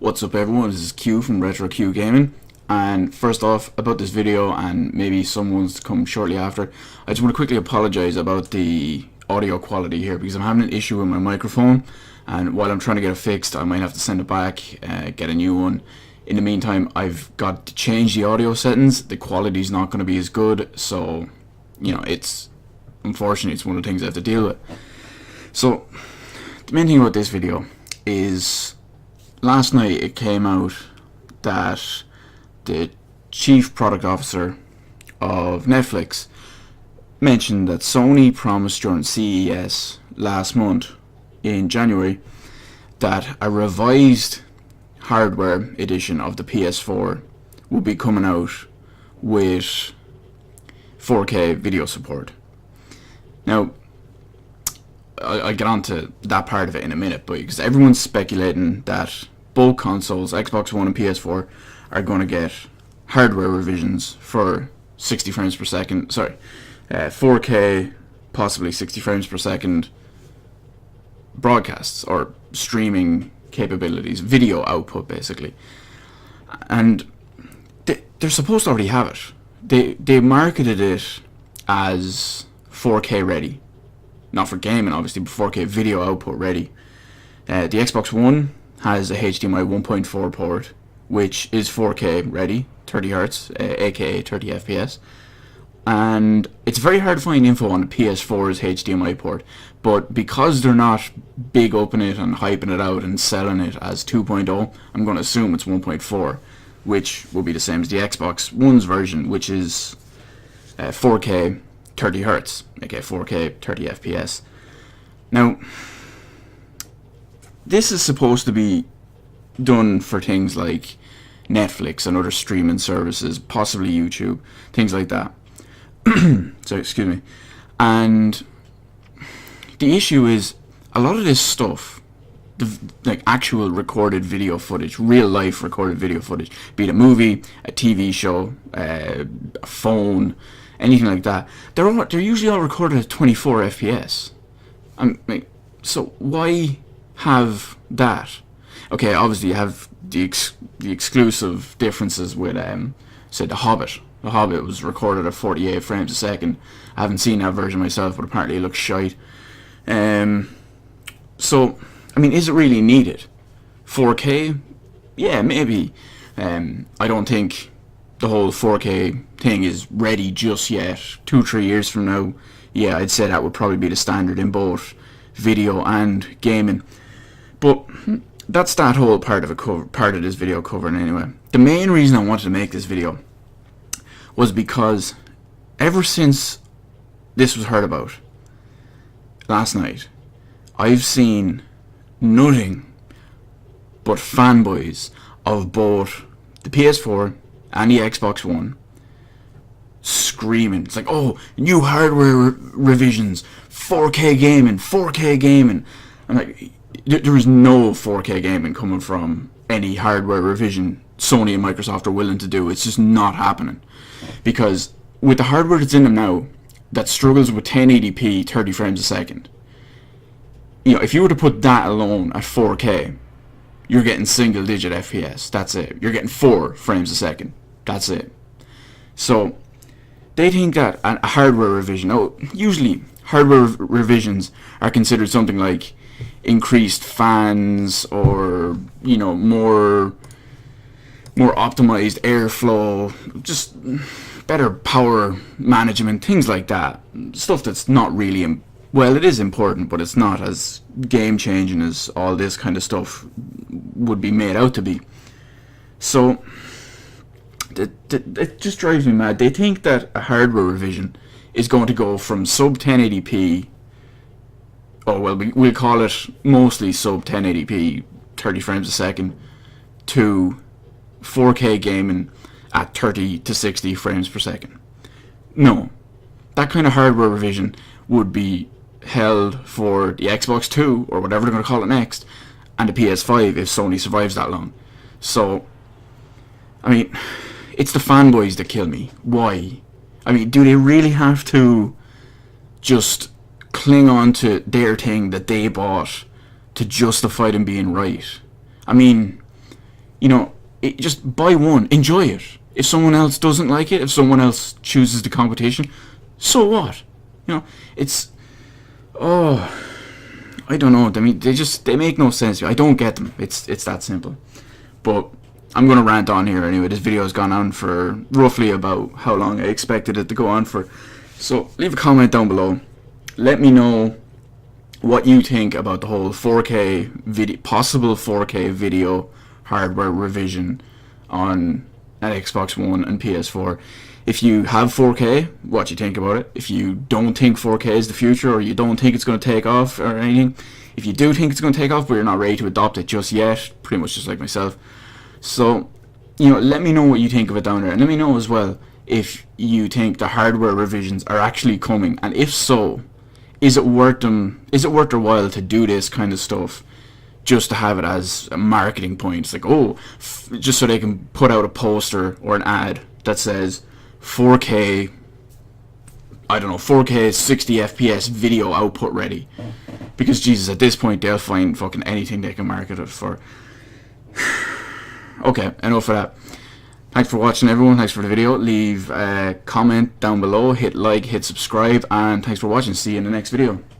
What's up everyone, this is Q from Retro Q Gaming, and first off, about this video and maybe someone's to come shortly after, I just want to quickly apologise about the audio quality here because I'm having an issue with my microphone, and while I'm trying to get it fixed I might have to send it back, get a new one. In the meantime, I've got to change the audio settings. The quality's not going to be as good, so it's unfortunately it's one of the things I have to deal with. So the main thing about this video is last night it came out that the chief product officer of Netflix mentioned that Sony promised during CES last month in January that a revised hardware edition of the PS4 will be coming out with 4K video support. Now, I'll get on to that part of it in a minute, but because everyone's speculating that both consoles, Xbox One and PS4, are going to get hardware revisions for 60 frames per second, 4K, possibly 60 frames per second broadcasts or streaming capabilities, video output basically. And they're supposed to already have it. They marketed it as 4K ready. Not for gaming obviously, but 4K video output ready. The Xbox One has a HDMI 1.4 port, which is 4K ready, 30Hz, aka 30 FPS. And it's very hard to find info on the PS4's HDMI port, but because they're not big upping it and hyping it out and selling it as 2.0, I'm going to assume it's 1.4, which will be the same as the Xbox One's version, which is 4K 30Hz, aka 4K 30 FPS. Now, this is supposed to be done for things like Netflix and other streaming services, possibly YouTube, things like that. So, excuse me. And the issue is, a lot of this stuff, like actual recorded video footage, real life recorded video footage, be it a movie, a TV show, a phone, anything like that, they're usually all recorded at 24 FPS. So why have that? Okay, obviously you have the exclusive differences with say The Hobbit. The Hobbit was recorded at 48 frames a second. I haven't seen that version myself, but apparently it looks shite. So, is it really needed? 4K? Yeah, maybe. I don't think the whole 4K thing is ready just yet. 2-3 years from now, yeah, I'd say that would probably be the standard in both video and gaming. But that's that whole part of this video covering anyway. The main reason I wanted to make this video was because ever since this was heard about last night, I've seen nothing but fanboys of both the PS4 and the Xbox One screaming. It's like, oh, new hardware revisions, 4K gaming, 4K gaming. I'm like, there is no 4K gaming coming from any hardware revision Sony and Microsoft are willing to do. It's just not happening. Because with the hardware that's in them now, that struggles with 1080p 30 frames a second, if you were to put that alone at 4K, you're getting single digit FPS. That's it. You're getting 4 frames a second. That's it. So they think that a hardware revision, usually hardware revisions are considered something like increased fans or more optimized airflow, just better power management, things like that. Stuff that's not really well, it is important, but it's not as game changing as all this kind of stuff would be made out to be. So it just drives me mad. They think that a hardware revision is going to go from sub 1080p, we'll call it mostly sub 1080p 30 frames a second, to 4K gaming at 30 to 60 frames per second. No, that kind of hardware revision would be held for the Xbox 2 or whatever they're going to call it next, and the PS5 if Sony survives that long. So, it's the fanboys that kill me. Why? Do they really have to just cling on to their thing that they bought to justify them being right? you know, just buy one, enjoy it. If someone else doesn't like it, if someone else chooses the competition, so what? You know, it's, oh, I don't know. I mean, they make no sense. I don't get them. It's that simple. But I'm gonna rant on here anyway. This video has gone on for roughly about how long I expected it to go on for. So leave a comment down below. Let me know what you think about the whole 4K video, possible 4K video hardware revision on an Xbox One and PS4. If you have 4K, what you think about it. If you don't think 4K is the future, or you don't think it's going to take off or anything, if you do think it's going to take off but you're not ready to adopt it just yet, pretty much just like myself. So, you know, let me know what you think of it down there, and let me know as well if you think the hardware revisions are actually coming, and if so, is it worth them? Is it worth their while to do this kind of stuff just to have it as a marketing point? It's like, oh, just so they can put out a poster or an ad that says 4K, I don't know, 4K 60 FPS video output ready. Because Jesus, at this point they'll find fucking anything they can market it for. Okay, enough of that. Thanks for watching, everyone. Thanks for the video. Leave a comment down below, hit like, hit subscribe, and thanks for watching. See you in the next video.